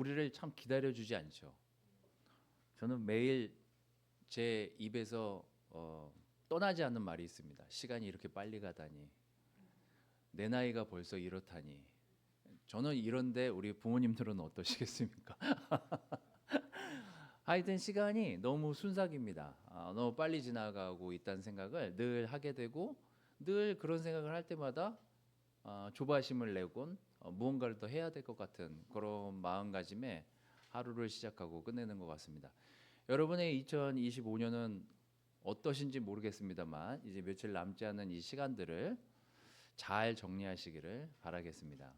우리를 참 기다려주지 않죠. 저는 매일 제 입에서 떠나지 않는 말이 있습니다. 시간이 이렇게 빨리 가다니, 내 나이가 벌써 이렇다니. 저는 이런데 우리 부모님들은 어떠시겠습니까? 하여튼 시간이 너무 순삭입니다. 너무 빨리 지나가고 있다는 생각을 늘 하게 되고, 늘 그런 생각을 할 때마다 조바심을 내곤 무언가를 더 해야 될 것 같은 그런 마음가짐에 하루를 시작하고 끝내는 것 같습니다. 여러분의 2025년은 어떠신지 모르겠습니다만 이제 며칠 남지 않은 이 시간들을 잘 정리하시기를 바라겠습니다.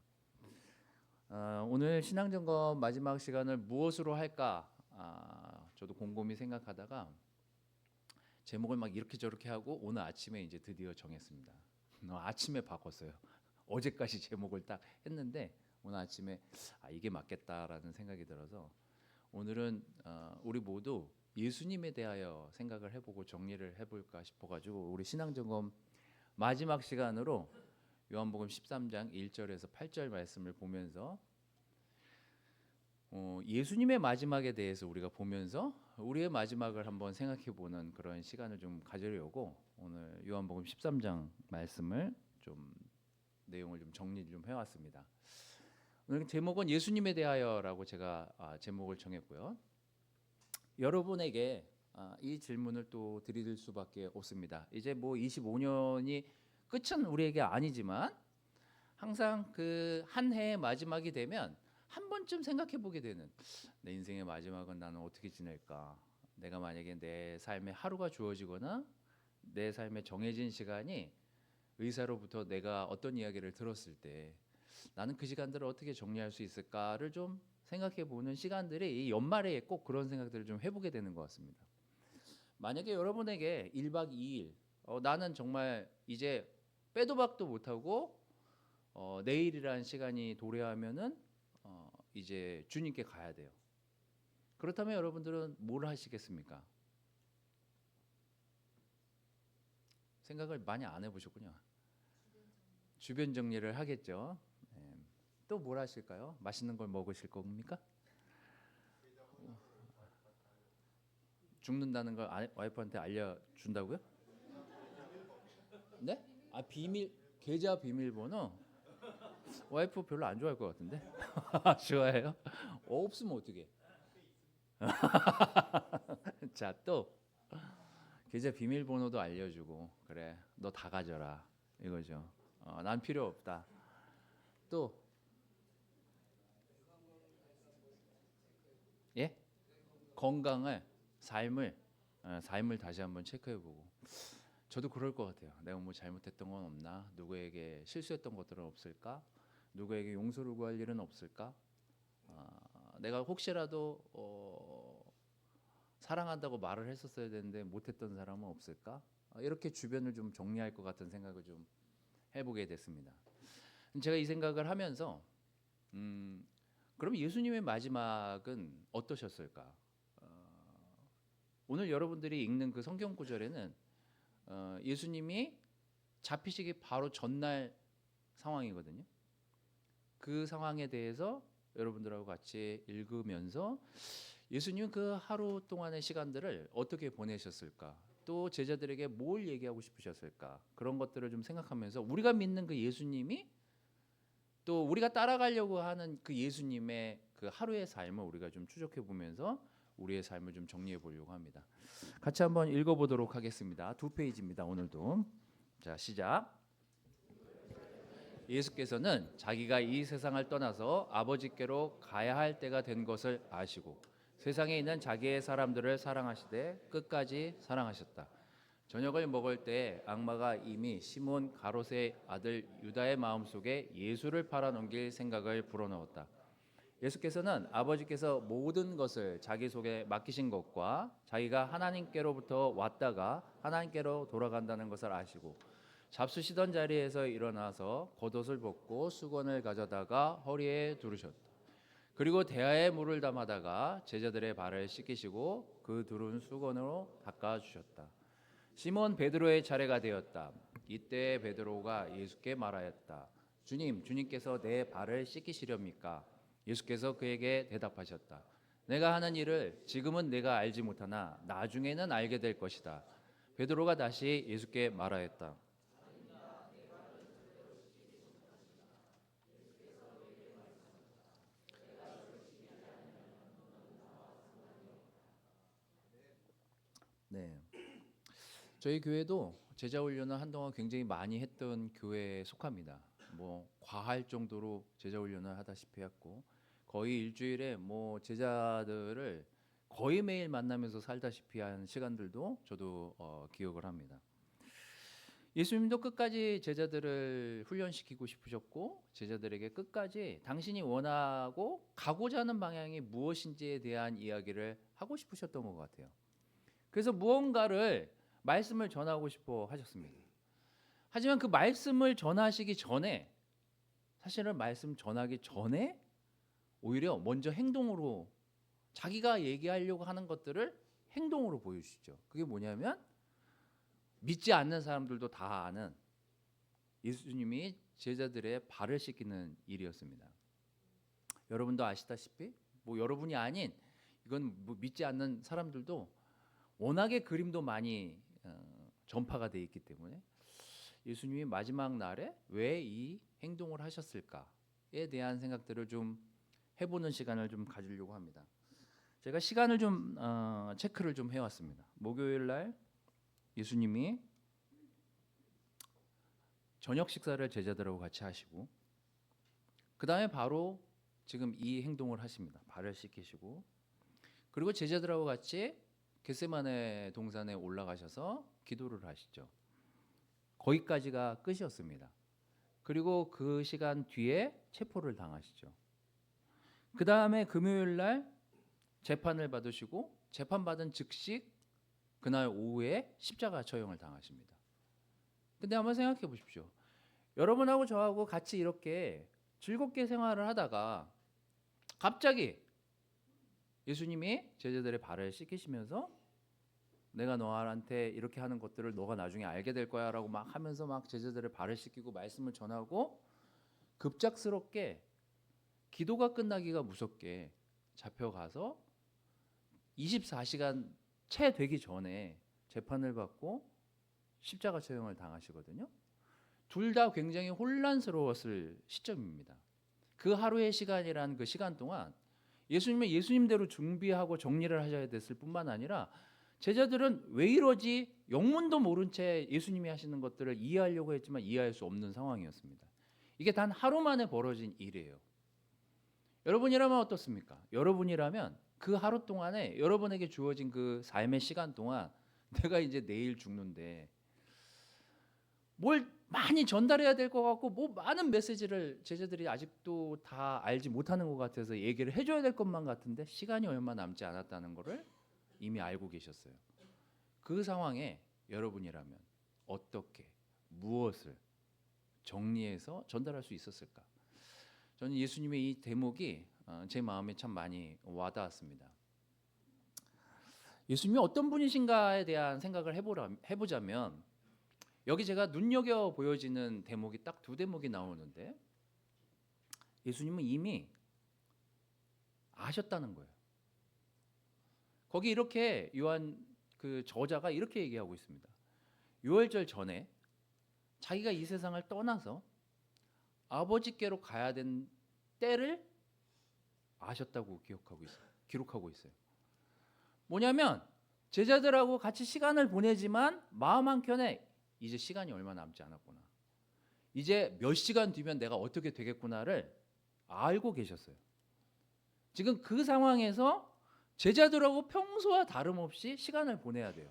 오늘 신앙점검 마지막 시간을 무엇으로 할까? 저도 곰곰이 생각하다가 제목을 막 이렇게 저렇게 하고 오늘 아침에 이제 드디어 정했습니다. 아침에 바꿨어요. 어제까지 제목을 딱 했는데 오늘 아침에 이게 맞겠다라는 생각이 들어서 오늘은 우리 모두 예수님에 대하여 생각을 해보고 정리를 해볼까 싶어가지고 우리 신앙점검 마지막 시간으로 요한복음 13장 1절에서 8절 말씀을 보면서 예수님의 마지막에 대해서 우리가 보면서 우리의 마지막을 한번 생각해보는 그런 시간을 좀 가지려고 오늘 요한복음 13장 말씀을 좀 내용을 좀 정리 좀 해왔습니다. 오늘 제목은 예수님에 대하여라고 제가 제목을 정했고요. 여러분에게 이 질문을 또 드릴 수밖에 없습니다. 이제 뭐 25년이 끝은 우리에게 아니지만 항상 그 한 해의 마지막이 되면 한 번쯤 생각해 보게 되는 내 인생의 마지막은 나는 어떻게 지낼까? 내가 만약에 내 삶에 하루가 주어지거나 내 삶에 정해진 시간이 의사로부터 내가 어떤 이야기를 들었을 때 나는 그 시간들을 어떻게 정리할 수 있을까를 좀 생각해 보는 시간들이 이 연말에 꼭 그런 생각들을 좀 해보게 되는 것 같습니다. 만약에 여러분에게 1박 2일 나는 정말 이제 빼도 박도 못하고 내일이라는 시간이 도래하면은 이제 주님께 가야 돼요. 그렇다면 여러분들은 뭘 하시겠습니까? 생각을 많이 안 해보셨군요. 주변 정리를 하겠죠. 네. 또 뭘 하실까요? 맛있는 걸 먹으실 겁니까? 죽는다는 걸 와이프한테 알려준다고요? 네? 비밀 계좌 비밀번호? 와이프 별로 안 좋아할 것 같은데? 좋아해요? 없으면 어떻게? 자, 또 계좌 비밀번호도 알려주고 그래, 너 다 가져라 이거죠. 난 필요 없다. 또 예? 건강을 삶을 다시 한번 체크해보고 저도 그럴 것 같아요. 내가 뭐 잘못했던 건 없나? 누구에게 실수했던 것들은 없을까? 누구에게 용서를 구할 일은 없을까? 내가 혹시라도 사랑한다고 말을 했었어야 되는데 못했던 사람은 없을까? 이렇게 주변을 좀 정리할 것 같은 생각을 좀 해보게 됐습니다. 제가 이 생각을 하면서 그럼 예수님의 마지막은 어떠셨을까? 오늘 여러분들이 읽는 그 성경 구절에는 예수님이 잡히시기 바로 전날 상황이거든요. 그 상황에 대해서 여러분들하고 같이 읽으면서 예수님 그 하루 동안의 시간들을 어떻게 보내셨을까? 또 제자들에게 뭘 얘기하고 싶으셨을까? 그런 것들을 좀 생각하면서 우리가 믿는 그 예수님이 또 우리가 따라가려고 하는 그 예수님의 그 하루의 삶을 우리가 좀 추적해 보면서 우리의 삶을 좀 정리해 보려고 합니다. 같이 한번 읽어 보도록 하겠습니다. 2페이지입니다. 오늘도. 자, 시작. 예수께서는 자기가 이 세상을 떠나서 아버지께로 가야 할 때가 된 것을 아시고 세상에 있는 자기의 사람들을 사랑하시되 끝까지 사랑하셨다. 저녁을 먹을 때 악마가 이미 시몬 가롯의 아들 유다의 마음속에 예수를 팔아넘길 생각을 불어넣었다. 예수께서는 아버지께서 모든 것을 자기 속에 맡기신 것과 자기가 하나님께로부터 왔다가 하나님께로 돌아간다는 것을 아시고 잡수시던 자리에서 일어나서 겉옷을 벗고 수건을 가져다가 허리에 두르셨다. 그리고 대야에 물을 담아다가 제자들의 발을 씻기시고 그 두른 수건으로 닦아주셨다. 시몬 베드로의 차례가 되었다. 이때 베드로가 예수께 말하였다. 주님, 주님께서 내 발을 씻기시렵니까? 예수께서 그에게 대답하셨다. 내가 하는 일을 지금은 내가 알지 못하나 나중에는 알게 될 것이다. 베드로가 다시 예수께 말하였다. 네. 저희 교회도 제자 훈련을 한동안 굉장히 많이 했던 교회에 속합니다. 뭐 과할 정도로 제자 훈련을 하다시피 했고 거의 일주일에 뭐 제자들을 거의 매일 만나면서 살다시피 한 시간들도 저도 기억을 합니다. 예수님도 끝까지 제자들을 훈련시키고 싶으셨고 제자들에게 끝까지 당신이 원하고 가고자 하는 방향이 무엇인지에 대한 이야기를 하고 싶으셨던 것 같아요. 그래서 무언가를 말씀을 전하고 싶어 하셨습니다. 하지만 그 말씀을 전하시기 전에 사실은 말씀 전하기 전에 오히려 먼저 행동으로 자기가 얘기하려고 하는 것들을 행동으로 보여주시죠. 그게 뭐냐면 믿지 않는 사람들도 다 아는 예수님이 제자들의 발을 씻기는 일이었습니다. 여러분도 아시다시피 뭐 여러분이 아닌 이건 뭐 믿지 않는 사람들도 워낙에 그림도 많이 전파가 돼 있기 때문에 예수님이 마지막 날에 왜 이 행동을 하셨을까에 대한 생각들을 좀 해보는 시간을 좀 가지려고 합니다. 제가 시간을 좀 체크를 좀 해왔습니다. 목요일 날 예수님이 저녁 식사를 제자들하고 같이 하시고 그 다음에 바로 지금 이 행동을 하십니다. 발을 씻기시고 그리고 제자들하고 같이 겟세마네 동산에 올라가셔서 기도를 하시죠. 거기까지가 끝이었습니다. 그리고 그 시간 뒤에 체포를 당하시죠. 그 다음에 금요일 날 재판을 받으시고 재판받은 즉시 그날 오후에 십자가 처형을 당하십니다. 근데 한번 생각해 보십시오. 여러분하고 저하고 같이 이렇게 즐겁게 생활을 하다가 갑자기 예수님이 제자들의 발을 씻기시면서 내가 너한테 이렇게 하는 것들을 너가 나중에 알게 될 거야 라고 막 하면서 막 제자들의 발을 씻기고 말씀을 전하고 급작스럽게 기도가 끝나기가 무섭게 잡혀가서 24시간 채 되기 전에 재판을 받고 십자가 처형을 당하시거든요. 둘 다 굉장히 혼란스러웠을 시점입니다. 그 하루의 시간이란 그 시간 동안 예수님은 예수님대로 준비하고 정리를 하셔야 됐을 뿐만 아니라 제자들은 왜 이러지 영문도 모른 채 예수님이 하시는 것들을 이해하려고 했지만 이해할 수 없는 상황이었습니다. 이게 단 하루 만에 벌어진 일이에요. 여러분이라면 어떻습니까? 여러분이라면 그 하루 동안에 여러분에게 주어진 그 삶의 시간 동안 내가 이제 내일 죽는데 뭘 많이 전달해야 될 것 같고 뭐 많은 메시지를 제자들이 아직도 다 알지 못하는 것 같아서 얘기를 해줘야 될 것만 같은데 시간이 얼마 남지 않았다는 것을 이미 알고 계셨어요. 그 상황에 여러분이라면 어떻게 무엇을 정리해서 전달할 수 있었을까? 저는 예수님의 이 대목이 제 마음에 참 많이 와닿았습니다. 예수님이 어떤 분이신가에 대한 생각을 해보자면 여기 제가 눈여겨 보여지는 대목이 딱 두 대목이 나오는데 예수님은 이미 아셨다는 거예요. 거기 이렇게 요한 그 저자가 이렇게 얘기하고 있습니다. 유월절 전에 자기가 이 세상을 떠나서 아버지께로 가야 된 때를 아셨다고 기록하고 있어요. 뭐냐면 제자들하고 같이 시간을 보내지만 마음 한켠에 이제 시간이 얼마 남지 않았구나. 이제 몇 시간 뒤면 내가 어떻게 되겠구나를 알고 계셨어요. 지금 그 상황에서 제자들하고 평소와 다름없이 시간을 보내야 돼요.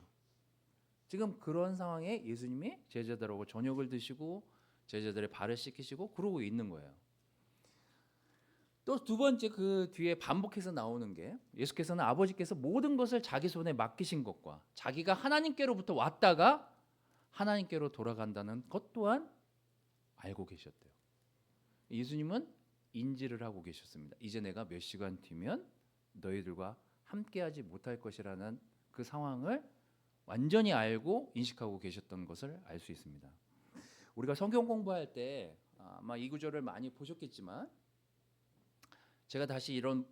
지금 그런 상황에 예수님이 제자들하고 저녁을 드시고 제자들의 발을 씻기시고 그러고 있는 거예요. 또 두 번째 그 뒤에 반복해서 나오는 게 예수께서는 아버지께서 모든 것을 자기 손에 맡기신 것과 자기가 하나님께로부터 왔다가 하나님께로 돌아간다는 것 또한 알고 계셨대요. 예수님은 인지를 하고 계셨습니다. 이제 내가 몇 시간 뒤면 너희들과 함께하지 못할 것이라는 그 상황을 완전히 알고 인식하고 계셨던 것을 알 수 있습니다. 우리가 성경 공부할 때 아마 이 구절을 많이 보셨겠지만 제가 다시 이런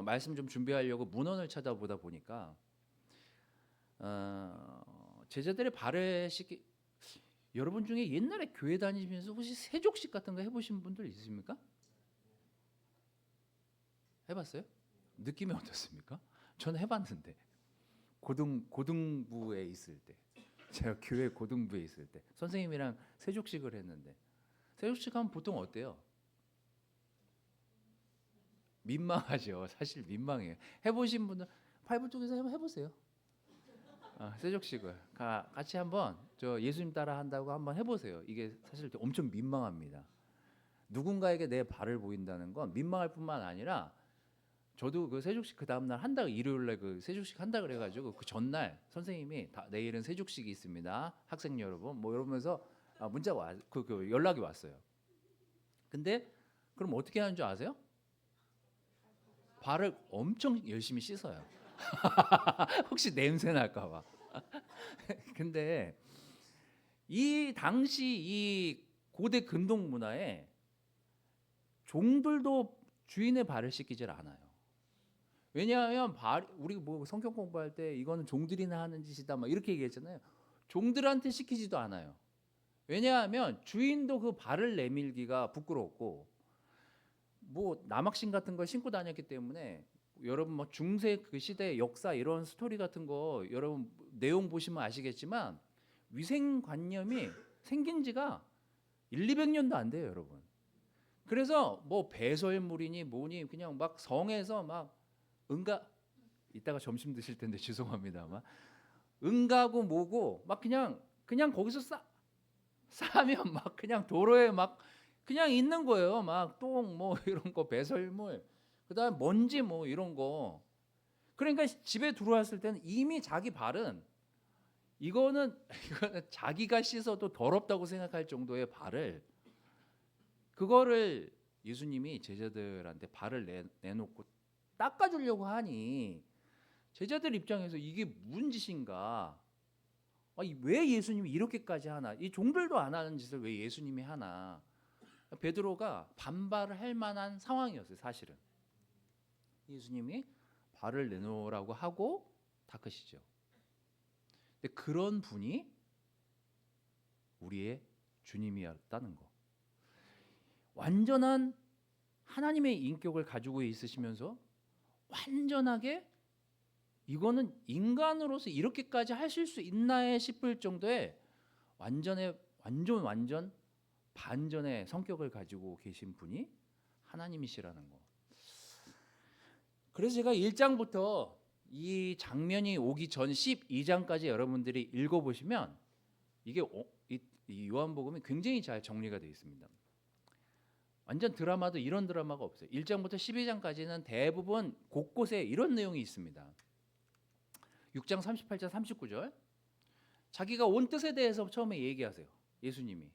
말씀 좀 준비하려고 문헌을 찾아보다 보니까 제자들의 발을 씻기, 여러분 중에 옛날에 교회 다니시면서 혹시 세족식 같은 거 해보신 분들 있으십니까? 해봤어요? 느낌이 어떻습니까? 저는 해봤는데 고등부에 있을 때, 제가 교회 고등부에 있을 때 선생님이랑 세족식을 했는데, 세족식 하면 보통 어때요? 민망하죠. 사실 민망해요. 해보신 분들 바이블 쪽에서 한번 해보세요. 세족식을 같이 한번 저 예수님 따라 한다고 한번 해보세요. 이게 사실 엄청 민망합니다. 누군가에게 내 발을 보인다는 건 민망할 뿐만 아니라, 저도 그 세족식 그 다음날 한다고, 일요일날 그 세족식 한다 그래가지고 그 전날 선생님이 내일은 세족식이 있습니다, 학생 여러분, 뭐 이러면서 문자가 그 연락이 왔어요. 근데 그럼 어떻게 하는 줄 아세요? 발을 엄청 열심히 씻어요. 혹시 냄새 날까봐. 근데 이 당시 이 고대 근동 문화에 종들도 주인의 발을 씻기질 않아요. 왜냐하면 우리 뭐 성경 공부할 때 이거는 종들이나 하는 짓이다 막 이렇게 얘기했잖아요. 종들한테 시키지도 않아요. 왜냐하면 주인도 그 발을 내밀기가 부끄럽고, 뭐 남학신 같은 걸 신고 다녔기 때문에, 여러분 뭐 중세 그 시대 역사 이런 스토리 같은 거 여러분 내용 보시면 아시겠지만, 위생관념이 생긴 지가 1,200년도 안 돼요, 여러분. 그래서 뭐 배설물이니 뭐니 그냥 막 성에서 막 이따가 점심 드실 텐데 죄송합니다만, 응가고 뭐고 막 그냥 거기서 싸면 막 그냥 도로에 막 그냥 있는 거예요. 막 똥 뭐 이런 거, 배설물, 그다음 먼지 뭐 이런 거. 그러니까 집에 들어왔을 때는 이미 자기 발은 이거는 자기가 씻어도 더럽다고 생각할 정도의 발을, 그거를 예수님이 제자들한테 발을 내놓고 닦아주려고 하니, 제자들 입장에서 이게 무슨 짓인가? 왜 예수님이 이렇게까지 하나? 이 종들도 안 하는 짓을 왜 예수님이 하나? 베드로가 반발을 할 만한 상황이었어요, 사실은. 예수님이 발을 내놓으라고 하고 닦으시죠. 근데 그런 분이 우리의 주님이었다는 거. 완전한 하나님의 인격을 가지고 있으시면서 완전하게, 이거는 인간으로서 이렇게까지 하실 수 있나 싶을 정도의 완전 반전의 성격을 가지고 계신 분이 하나님이시라는 거. 그래서 제가 1장부터 이 장면이 오기 전 12장까지 여러분들이 읽어보시면 이게 이 요한복음이 굉장히 잘 정리가 되어 있습니다. 완전 드라마도 이런 드라마가 없어요. 1장부터 12장까지는 대부분 곳곳에 이런 내용이 있습니다. 6장 38절 39절, 자기가 온 뜻에 대해서 처음에 얘기하세요, 예수님이.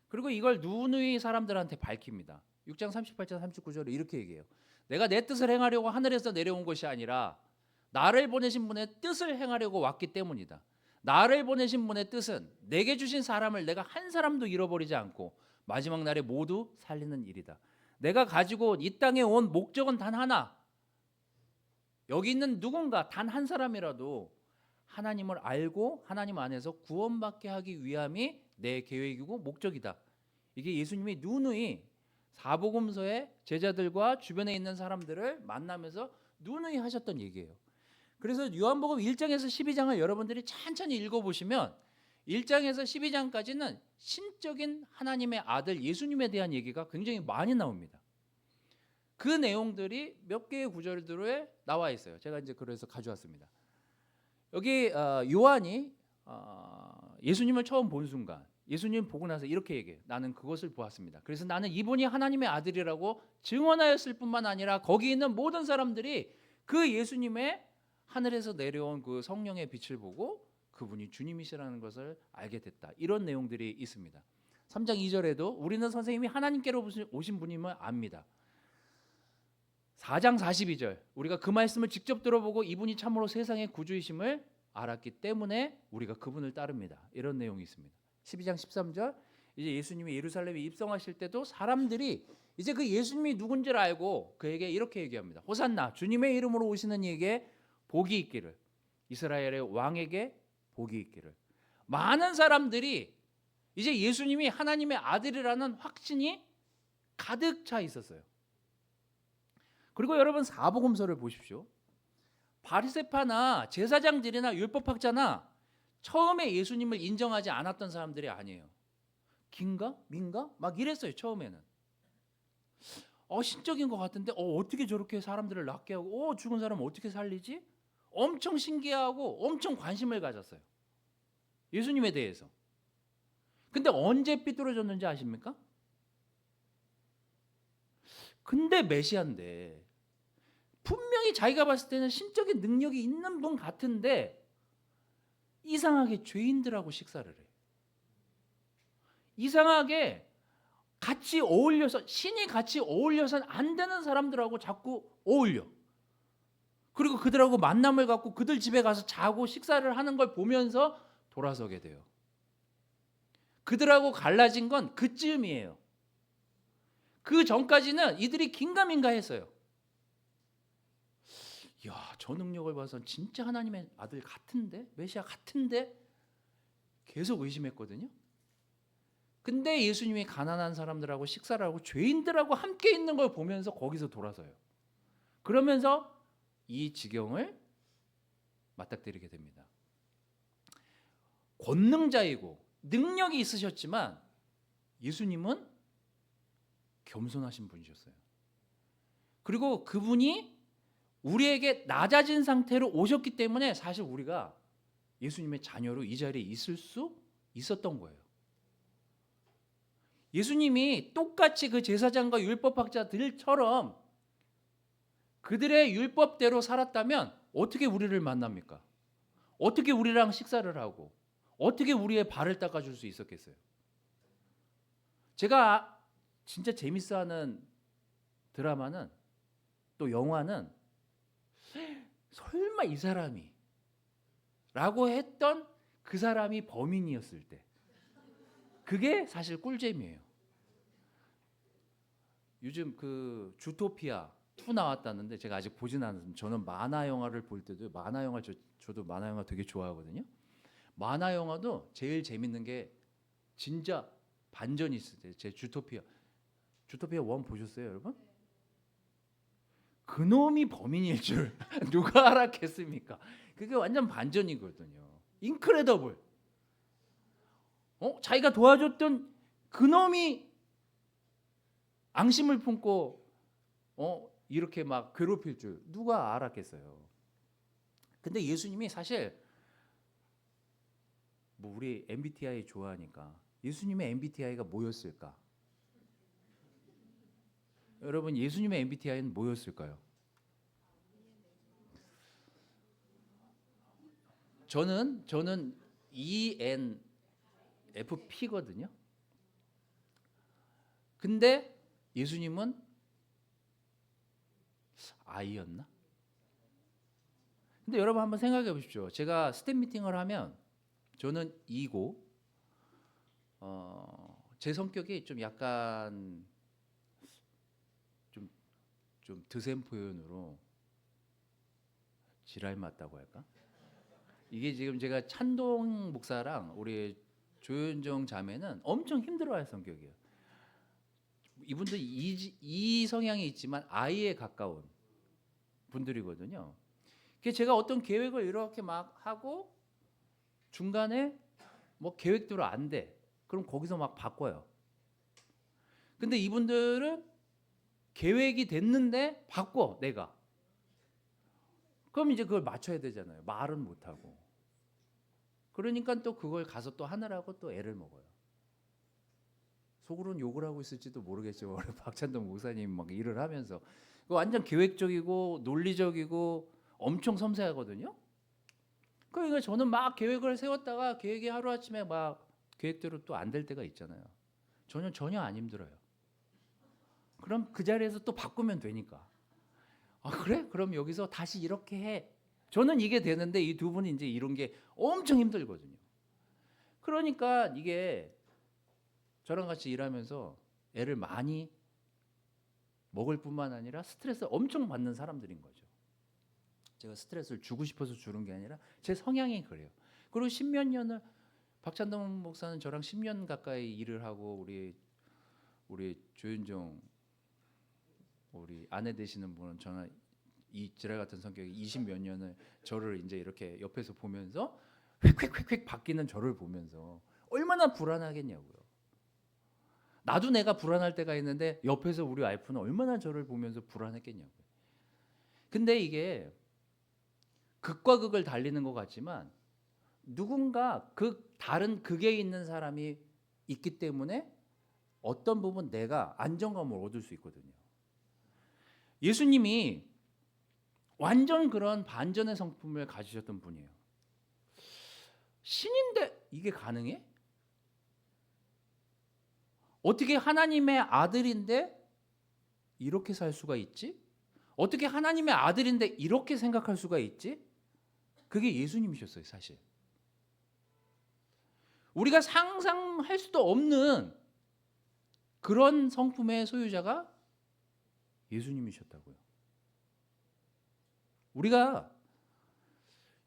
그리고 이걸 누누이 사람들한테 밝힙니다. 6장 38절 39절에 이렇게 얘기해요. 내가 내 뜻을 행하려고 하늘에서 내려온 것이 아니라 나를 보내신 분의 뜻을 행하려고 왔기 때문이다. 나를 보내신 분의 뜻은 내게 주신 사람을 내가 한 사람도 잃어버리지 않고 마지막 날에 모두 살리는 일이다. 내가 가지고 이 땅에 온 목적은 단 하나. 여기 있는 누군가 단 한 사람이라도 하나님을 알고 하나님 안에서 구원받게 하기 위함이 내 계획이고 목적이다. 이게 예수님이 누누이 사복음서의 제자들과 주변에 있는 사람들을 만나면서 누누이 하셨던 얘기예요. 그래서 요한복음 1장에서 12장을 여러분들이 천천히 읽어보시면 1장에서 12장까지는 신적인 하나님의 아들 예수님에 대한 얘기가 굉장히 많이 나옵니다. 그 내용들이 몇 개의 구절들에 나와 있어요. 제가 이제 그래서 가져왔습니다. 여기 요한이 예수님을 처음 본 순간, 예수님 보고 나서 이렇게 얘기해요. 나는 그것을 보았습니다. 그래서 나는 이분이 하나님의 아들이라고 증언하였을 뿐만 아니라 거기 있는 모든 사람들이 그 예수님의 하늘에서 내려온 그 성령의 빛을 보고 그분이 주님이시라는 것을 알게 됐다. 이런 내용들이 있습니다. 3장 2절에도 우리는 선생님이 하나님께로 오신 분임을 압니다. 4장 42절, 우리가 그 말씀을 직접 들어보고 이분이 참으로 세상의 구주이심을 알았기 때문에 우리가 그분을 따릅니다. 이런 내용이 있습니다. 12장 13절, 이제 예수님이 예루살렘에 입성하실 때도 사람들이 이제 그 예수님이 누군지를 알고 그에게 이렇게 얘기합니다. 호산나, 주님의 이름으로 오시는 이에게 복이 있기를, 이스라엘의 왕에게 복이 있기를. 많은 사람들이 이제 예수님이 하나님의 아들이라는 확신이 가득 차 있었어요. 그리고 여러분 사복음서를 보십시오. 바리새파나 제사장들이나 율법학자나 처음에 예수님을 인정하지 않았던 사람들이 아니에요. 긴가? 민가? 막 이랬어요. 처음에는. 신적인 것 같은데 어떻게 저렇게 사람들을 낫게 하고 죽은 사람 어떻게 살리지? 엄청 신기하고 엄청 관심을 가졌어요. 예수님에 대해서. 근데 언제 삐뚤어졌는지 아십니까? 근데 메시아인데 분명히 자기가 봤을 때는 신적인 능력이 있는 분 같은데 이상하게 죄인들하고 식사를 해요. 이상하게 같이 어울려서 신이 같이 어울려서는 안 되는 사람들하고 자꾸 어울려. 그리고 그들하고 만남을 갖고 그들 집에 가서 자고 식사를 하는 걸 보면서 돌아서게 돼요. 그들하고 갈라진 건 그쯤이에요. 그 전까지는 이들이 긴가민가 했어요. 이야, 저 능력을 봐서 진짜 하나님의 아들 같은데? 메시아 같은데? 계속 의심했거든요. 근데 예수님이 가난한 사람들하고 식사를 하고 죄인들하고 함께 있는 걸 보면서 거기서 돌아서요. 그러면서 이 지경을 맞닥뜨리게 됩니다. 권능자이고 능력이 있으셨지만 예수님은 겸손하신 분이셨어요. 그리고 그분이 우리에게 낮아진 상태로 오셨기 때문에 사실 우리가 예수님의 자녀로 이 자리에 있을 수 있었던 거예요. 예수님이 똑같이 그 제사장과 율법학자들처럼 그들의 율법대로 살았다면 어떻게 우리를 만납니까? 어떻게 우리랑 식사를 하고 어떻게 우리의 발을 닦아줄 수 있었겠어요? 제가 진짜 재밌어하는 드라마는 또 영화는 설마 이 사람이 라고 했던 그 사람이 범인이었을 때 그게 사실 꿀잼이에요. 요즘 그 주토피아 2 나왔다는데 제가 아직 보진 않았는데 저는 만화 영화를 볼 때도 만화 영화 저도 만화 영화 되게 좋아하거든요. 만화 영화도 제일 재밌는 게 진짜 반전이 있을 때 제 주토피아 1 보셨어요, 여러분? 그놈이 범인일 줄 누가 알았겠습니까? 그게 완전 반전이거든요. 인크레더블. 자기가 도와줬던 그놈이 앙심을 품고 이렇게 막 괴롭힐 줄 누가 알았겠어요. 근데 예수님이 사실 뭐 우리 MBTI 좋아하니까 예수님의 MBTI가 뭐였을까? 여러분 예수님의 MBTI는 뭐였을까요? 저는 ENFP거든요. 근데 예수님은 I였나? 근데 여러분 한번 생각해 보십시오. 제가 스텝 미팅을 하면 저는 E고 제 성격이 좀 약간 좀 드센 표현으로 지랄 맞다고 할까? 이게 지금 제가 찬동 목사랑 우리 조윤정 자매는 엄청 힘들어할 성격이에요. 이분들 이 성향이 있지만 I에 가까운 분들이거든요. 그래서 제가 어떤 계획을 이렇게 막 하고 중간에 뭐 계획대로 안 돼. 그럼 거기서 막 바꿔요. 근데 이분들은 계획이 됐는데 바꿔 내가. 그럼 이제 그걸 맞춰야 되잖아요. 말은 못 하고. 그러니까 또 그걸 가서 또 하느라고 또 애를 먹어요. 속으로는 욕을 하고 있을지도 모르겠죠. 박찬동 목사님 막 일을 하면서 완전 계획적이고 논리적이고 엄청 섬세하거든요. 그러니까 저는 막 계획을 세웠다가 계획이 하루아침에 막 계획대로 또 안 될 때가 있잖아요. 저는 전혀 안 힘들어요. 그럼 그 자리에서 또 바꾸면 되니까. 그래? 그럼 여기서 다시 이렇게 해. 저는 이게 되는데 이 두 분이 이제 이런 게 엄청 힘들거든요. 그러니까 이게 저랑 같이 일하면서 애를 많이 먹을 뿐만 아니라 스트레스 엄청 받는 사람들인 거죠. 제가 스트레스를 주고 싶어서 주는 게 아니라 제 성향이 그래요. 그리고 십몇 년을 박찬동 목사는 저랑 10년 가까이 일을 하고 우리 조윤정 우리 아내 되시는 분은 저는 이 지랄 같은 성격이 20몇 년을 저를 이제 이렇게 옆에서 보면서 휙휙휙휙 바뀌는 저를 보면서 얼마나 불안하겠냐고요. 나도 내가 불안할 때가 있는데 옆에서 우리 와이프는 얼마나 저를 보면서 불안했겠냐고요. 근데 이게 극과 극을 달리는 것 같지만 누군가 다른 극에 있는 사람이 있기 때문에 어떤 부분 내가 안정감을 얻을 수 있거든요. 예수님이 완전 그런 반전의 성품을 가지셨던 분이에요. 신인데 이게 가능해? 어떻게 하나님의 아들인데 이렇게 살 수가 있지? 어떻게 하나님의 아들인데 이렇게 생각할 수가 있지? 그게 예수님이셨어요, 사실. 우리가 상상할 수도 없는 그런 성품의 소유자가 예수님이셨다고요. 우리가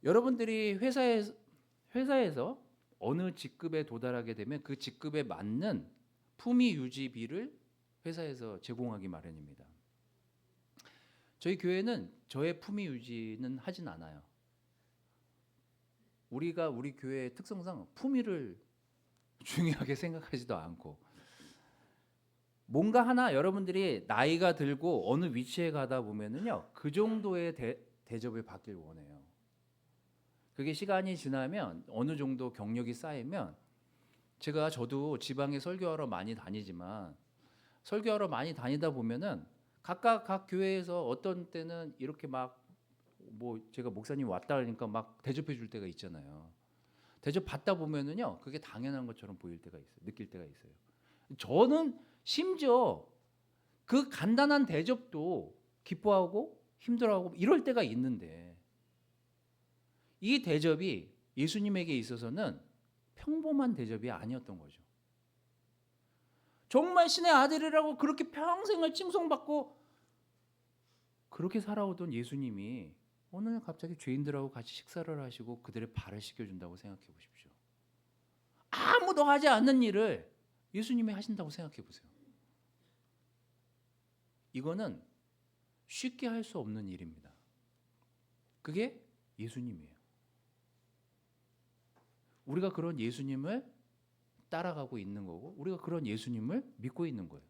여러분들이 회사에서 어느 직급에 도달하게 되면 그 직급에 맞는 품위 유지비를 회사에서 제공하기 마련입니다. 저희 교회는 저의 품위 유지는 하진 않아요. 우리가 우리 교회의 특성상 품위를 중요하게 생각하지도 않고 뭔가 하나 여러분들이 나이가 들고 어느 위치에 가다 보면은요 그 정도의 대접을 받길 원해요. 그게 시간이 지나면 어느 정도 경력이 쌓이면 저도 지방에 설교하러 많이 다니지만 설교하러 많이 다니다 보면은 각각 각 교회에서 어떤 때는 이렇게 막 뭐 제가 목사님 왔다 그러니까 막 대접해 줄 때가 있잖아요. 대접 받다 보면은요 그게 당연한 것처럼 보일 때가 있어요. 느낄 때가 있어요. 저는 심지어 그 간단한 대접도 기뻐하고 힘들어하고 이럴 때가 있는데 이 대접이 예수님에게 있어서는 평범한 대접이 아니었던 거죠. 정말 신의 아들이라고 그렇게 평생을 칭송받고 그렇게 살아오던 예수님이 오늘 갑자기 죄인들하고 같이 식사를 하시고 그들의 발을 씻겨준다고 생각해 보십시오. 아무도 하지 않는 일을 예수님이 하신다고 생각해 보세요. 이거는 쉽게 할 수 없는 일입니다. 그게 예수님이에요. 우리가 그런 예수님을 따라가고 있는 거고 우리가 그런 예수님을 믿고 있는 거예요.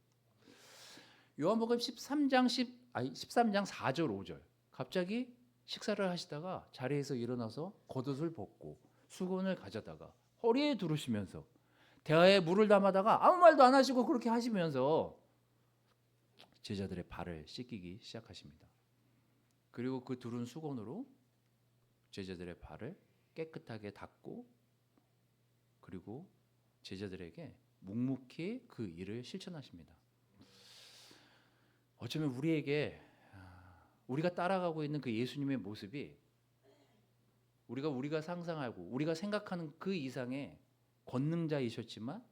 요한복음 13장 4절 5절 갑자기 식사를 하시다가 자리에서 일어나서 겉옷을 벗고 수건을 가져다가 허리에 두르시면서 대야에 물을 담아다가 아무 말도 안 하시고 그렇게 하시면서 제자들의 발을 씻기기 시작하십니다. 그리고 그 두른 수건으로 제자들의 발을 깨끗하게 닦고 그리고 제자들에게 묵묵히 그 일을 실천하십니다. 어쩌면 우리가 따라가고 있는 그 예수님의 모습이 우리가 상상하고 우리가 생각하는 그 이상의 권능자이셨지만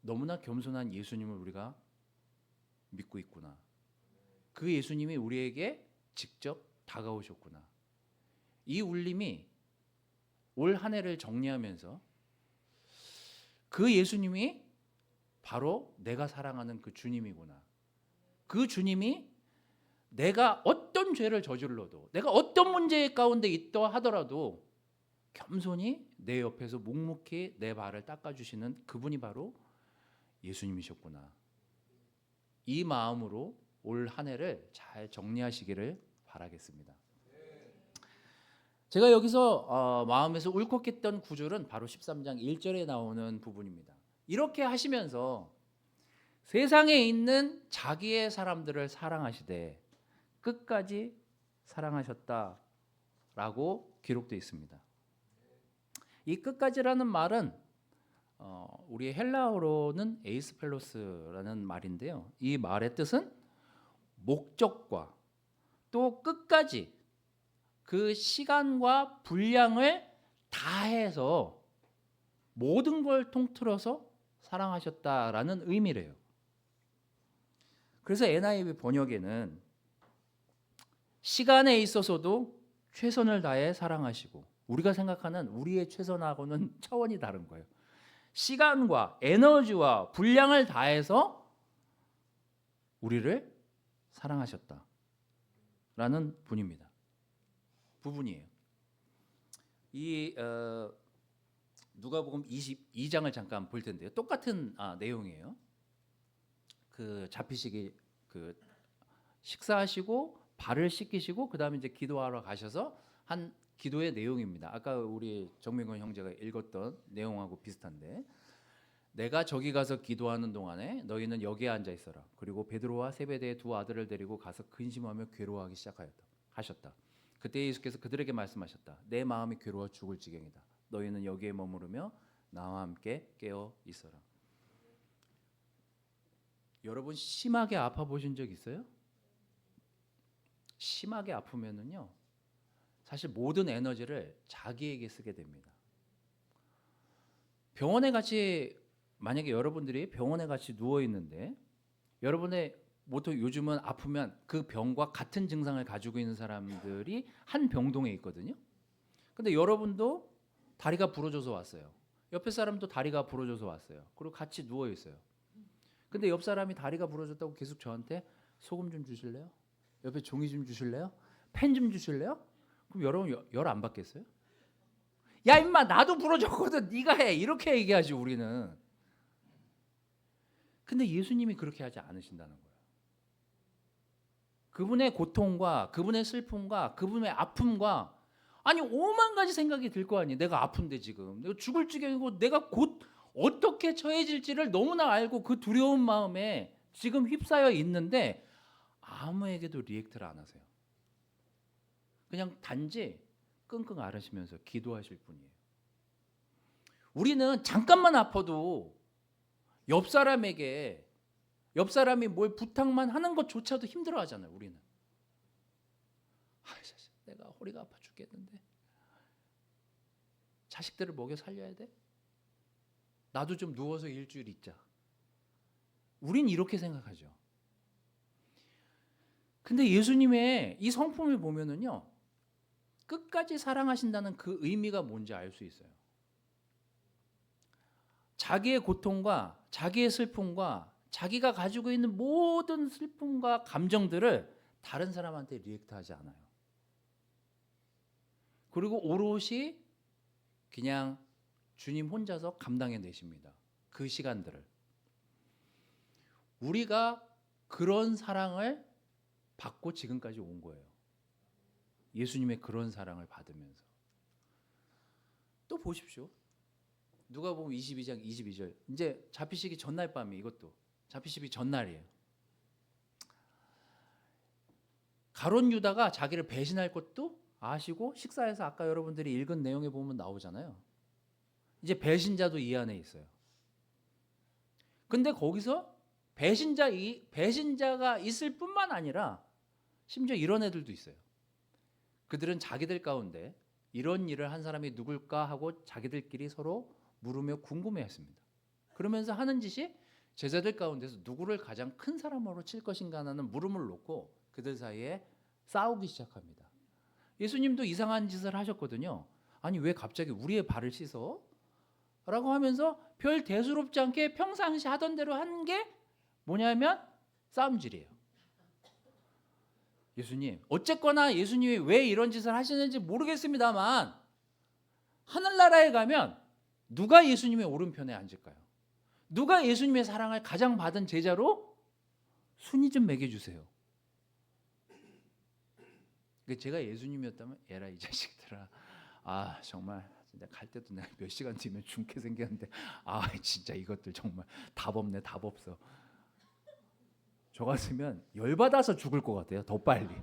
너무나 겸손한 예수님을 우리가 믿고 있구나. 그 예수님이 우리에게 직접 다가오셨구나. 이 울림이 올 한 해를 정리하면서 그 예수님이 바로 내가 사랑하는 그 주님이구나. 그 주님이 내가 어떤 죄를 저질러도 내가 어떤 문제 가운데 있다 하더라도 겸손히 내 옆에서 묵묵히 내 발을 닦아주시는 그분이 바로 예수님이셨구나. 이 마음으로 올 한 해를 잘 정리하시기를 바라겠습니다. 제가 여기서 마음에서 울컥했던 구절은 바로 13장 1절에 나오는 부분입니다. 이렇게 하시면서 세상에 있는 자기의 사람들을 사랑하시되 끝까지 사랑하셨다라고 기록되어 있습니다. 이 끝까지라는 말은 우리의 헬라어로는 에이스펠로스라는 말인데요. 이 말의 뜻은 목적과 또 끝까지 그 시간과 분량을 다해서 모든 걸 통틀어서 사랑하셨다라는 의미래요. 그래서 NIV 번역에는 시간에 있어서도 최선을 다해 사랑하시고, 우리가 생각하는 우리의 최선하고는 차원이 다른 거예요. 시간과 에너지와 분량을 다해서 우리를 사랑하셨다라는 부분이에요. 이 누가복음 22장을 잠깐 볼 텐데요. 똑같은 내용이에요. 그 잡히시기 식사하시고 발을 씻기시고 그다음에 이제 기도하러 가셔서 한 기도의 내용입니다. 아까 우리 정민건 형제가 읽었던 내용하고 비슷한데, 내가 저기 가서 기도하는 동안에 너희는 여기에 앉아 있어라. 그리고 베드로와 세베대의 두 아들을 데리고 가서 근심하며 괴로워하기 하셨다. 그때 예수께서 그들에게 말씀하셨다. 내 마음이 괴로워 죽을 지경이다. 너희는 여기에 머무르며 나와 함께 깨어 있어라. 여러분 심하게 아파 보신 적 있어요? 심하게 아프면은요, 사실 모든 에너지를 자기에게 쓰게 됩니다. 병원에 같이, 만약에 여러분들이 병원에 같이 누워 있는데, 여러분의 보통 요즘은 아프면 그 병과 같은 증상을 가지고 있는 사람들이 한 병동에 있거든요. 근데 여러분도 다리가 부러져서 왔어요. 옆에 사람도 다리가 부러져서 왔어요. 그리고 같이 누워 있어요. 근데 옆 사람이 다리가 부러졌다고 계속 저한테 소금 좀 주실래요? 옆에 종이 좀 주실래요? 펜 좀 주실래요? 그럼 여러분 열 안 받겠어요? 야 임마, 나도 부러졌거든, 네가 해, 이렇게 얘기하지 우리는. 근데 예수님이 그렇게 하지 않으신다는 거예요. 그분의 고통과 그분의 슬픔과 그분의 아픔과, 아니 5만 가지 생각이 들 거 아니에요. 내가 아픈데 지금 내가 죽을 지경이고 내가 곧 어떻게 처해질지를 너무나 알고 그 두려운 마음에 지금 휩싸여 있는데 아무에게도 리액트를 안 하세요. 그냥 단지 끙끙 앓으시면서 기도하실 뿐이에요. 우리는 잠깐만 아파도 옆 사람이 뭘 부탁만 하는 것조차도 힘들어 하잖아요. 우리는 내가 허리가 아파 죽겠는데 자식들을 먹여 살려야 돼? 나도 좀 누워서 일주일 있자. 우린 이렇게 생각하죠. 근데 예수님의 이 성품을 보면은요, 끝까지 사랑하신다는 그 의미가 뭔지 알 수 있어요. 자기의 고통과 자기의 슬픔과 자기가 가지고 있는 모든 슬픔과 감정들을 다른 사람한테 리액트하지 않아요. 그리고 오롯이 그냥 주님 혼자서 감당해 내십니다. 그 시간들을. 우리가 그런 사랑을 받고 지금까지 온 거예요. 예수님의 그런 사랑을 받으면서. 또 보십시오. 누가복음 22장 22절. 이제 잡히시기 전날 밤에, 이것도 잡히시기 전날이에요. 가룟 유다가 자기를 배신할 것도 아시고 식사에서 아까 여러분들이 읽은 내용에 보면 나오잖아요. 이제 배신자도 이 안에 있어요. 근데 거기서 배신자가 있을 뿐만 아니라 심지어 이런 애들도 있어요. 그들은 자기들 가운데 이런 일을 한 사람이 누굴까 하고 자기들끼리 서로 물으며 궁금해했습니다. 그러면서 하는 짓이 제자들 가운데서 누구를 가장 큰 사람으로 칠 것인가 하는 물음을 놓고 그들 사이에 싸우기 시작합니다. 예수님도 이상한 짓을 하셨거든요. 아니 왜 갑자기 우리의 발을 씻어? 라고 하면서 별 대수롭지 않게 평상시 하던 대로 한 게 뭐냐면 싸움질이에요. 예수님, 어쨌거나 예수님이 왜 이런 짓을 하시는지 모르겠습니다만 하늘나라에 가면 누가 예수님의 오른편에 앉을까요? 누가 예수님의 사랑을 가장 받은 제자로 순위 좀 매겨주세요. 제가 예수님이었다면 에라 이 자식들아, 아 정말 진짜 갈 때도 내가 몇 시간 뒤면 죽게 생겼는데 아 진짜 이것들 정말 답 없네, 답 없어. 저 같으면 열받아서 죽을 것 같아요. 더 빨리.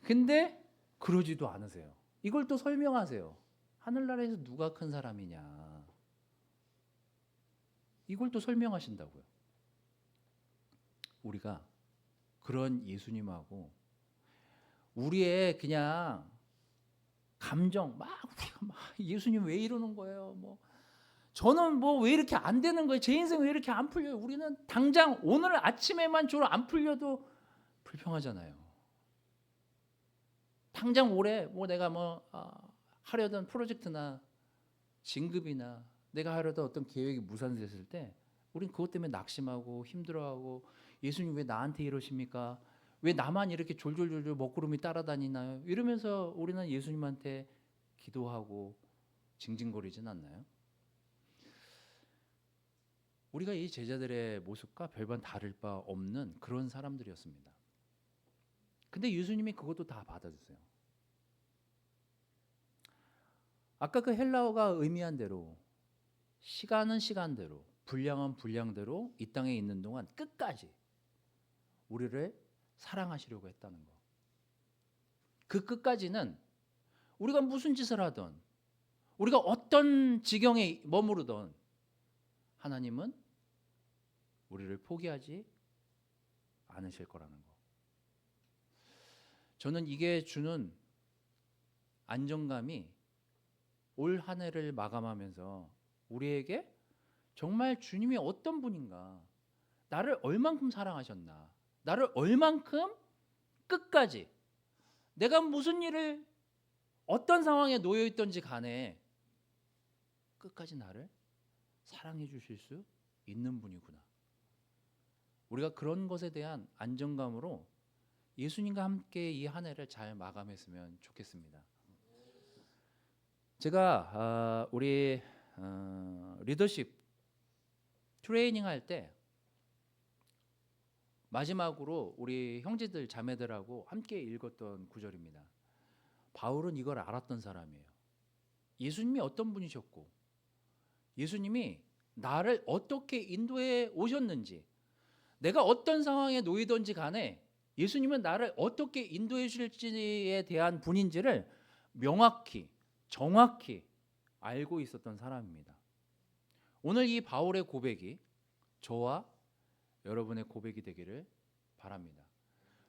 근데 그러지도 않으세요. 이걸 또 설명하세요. 하늘나라에서 누가 큰 사람이냐. 이걸 또 설명하신다고요. 우리가 그런 예수님하고 우리의 그냥 감정 우리가 예수님 왜 이러는 거예요? 저는 뭐 왜 이렇게 안 되는 거예요? 제 인생 왜 이렇게 안 풀려요? 우리는 당장 오늘 아침에만 좀 안 풀려도 불평하잖아요. 당장 올해 뭐 내가 하려던 프로젝트나 진급이나 내가 하려던 어떤 계획이 무산됐을 때 우린 그것 때문에 낙심하고 힘들어하고 예수님 왜 나한테 이러십니까? 왜 나만 이렇게 졸졸졸졸 먹구름이 따라다니나요? 이러면서 우리는 예수님한테 기도하고 징징거리진 않나요? 우리가 이 제자들의 모습과 별반 다를 바 없는 그런 사람들이었습니다. 근데 예수님이 그것도 다 받아주세요. 아까 그 헬라어가 의미한 대로 시간은 시간대로 분량은 분량대로 이 땅에 있는 동안 끝까지 우리를 사랑하시려고 했다는 거. 그 끝까지는 우리가 무슨 짓을 하든 우리가 어떤 지경에 머무르든 하나님은 우리를 포기하지 않으실 거라는 거. 저는 이게 주는 안정감이 올 한 해를 마감하면서 우리에게 정말 주님이 어떤 분인가, 나를 얼만큼 사랑하셨나, 나를 얼만큼 끝까지 내가 무슨 일을 어떤 상황에 놓여 있던지 간에 끝까지 나를 사랑해 주실 수 있는 분이구나. 우리가 그런 것에 대한 안정감으로 예수님과 함께 이 한 해를 잘 마감했으면 좋겠습니다. 제가 우리 리더십 트레이닝 할 때 마지막으로 우리 형제들 자매들하고 함께 읽었던 구절입니다. 바울은 이걸 알았던 사람이에요. 예수님이 어떤 분이셨고 예수님이 나를 어떻게 인도해 오셨는지, 내가 어떤 상황에 놓이든지 간에 예수님은 나를 어떻게 인도해 주실지에 대한 분인지를 명확히 정확히 알고 있었던 사람입니다. 오늘 이 바울의 고백이 저와 여러분의 고백이 되기를 바랍니다.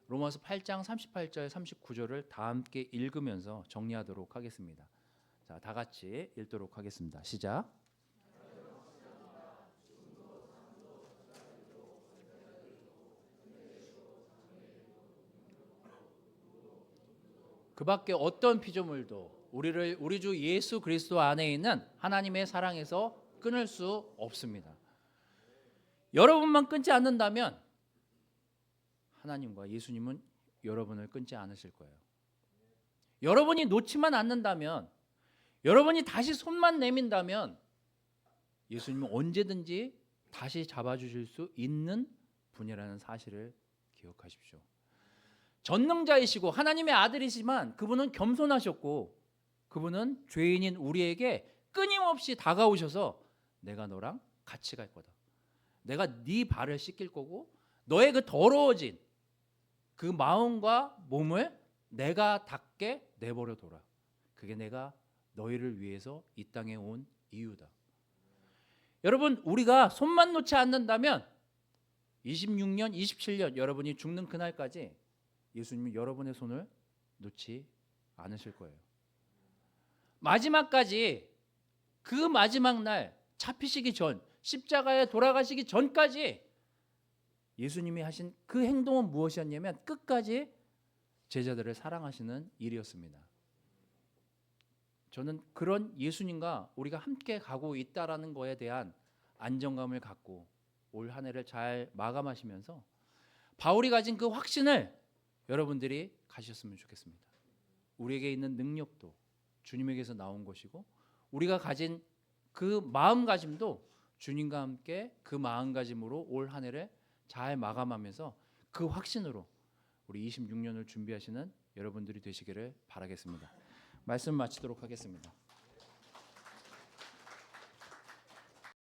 로마서 8장 38절 39절을 다 함께 읽으면서 정리하도록 하겠습니다. 자, 다 같이 읽도록 하겠습니다. 시작. 그 밖에 어떤 피조물도 우리 주 예수 그리스도 안에 있는 하나님의 사랑에서 끊을 수 없습니다. 여러분만 끊지 않는다면 하나님과 예수님은 여러분을 끊지 않으실 거예요. 여러분이 놓지만 않는다면, 여러분이 다시 손만 내민다면 예수님은 언제든지 다시 잡아주실 수 있는 분이라는 사실을 기억하십시오. 전능자이시고 하나님의 아들이지만 그분은 겸손하셨고 그분은 죄인인 우리에게 끊임없이 다가오셔서 내가 너랑 같이 갈 거다. 내가 네 발을 씻길 거고 너의 그 더러워진 그 마음과 몸을 내가 닦게 내버려 둬라. 그게 내가 너희를 위해서 이 땅에 온 이유다. 여러분, 우리가 손만 놓지 않는다면 26년, 27년 여러분이 죽는 그날까지 예수님은 여러분의 손을 놓지 않으실 거예요. 마지막까지, 그 마지막 날 잡히시기 전, 십자가에 돌아가시기 전까지 예수님이 하신 그 행동은 무엇이었냐면 끝까지 제자들을 사랑하시는 일이었습니다. 저는 그런 예수님과 우리가 함께 가고 있다라는 거에 대한 안정감을 갖고 올 한 해를 잘 마감하시면서 바울이 가진 그 확신을 여러분들이 가셨으면 좋겠습니다. 우리에게 있는 능력도 주님에게서 나온 것이고 우리가 가진 그 마음가짐도 주님과 함께 그 마음가짐으로 올 한 해를 잘 마감하면서 그 확신으로 우리 26년을 준비하시는 여러분들이 되시기를 바라겠습니다. 말씀 마치도록 하겠습니다.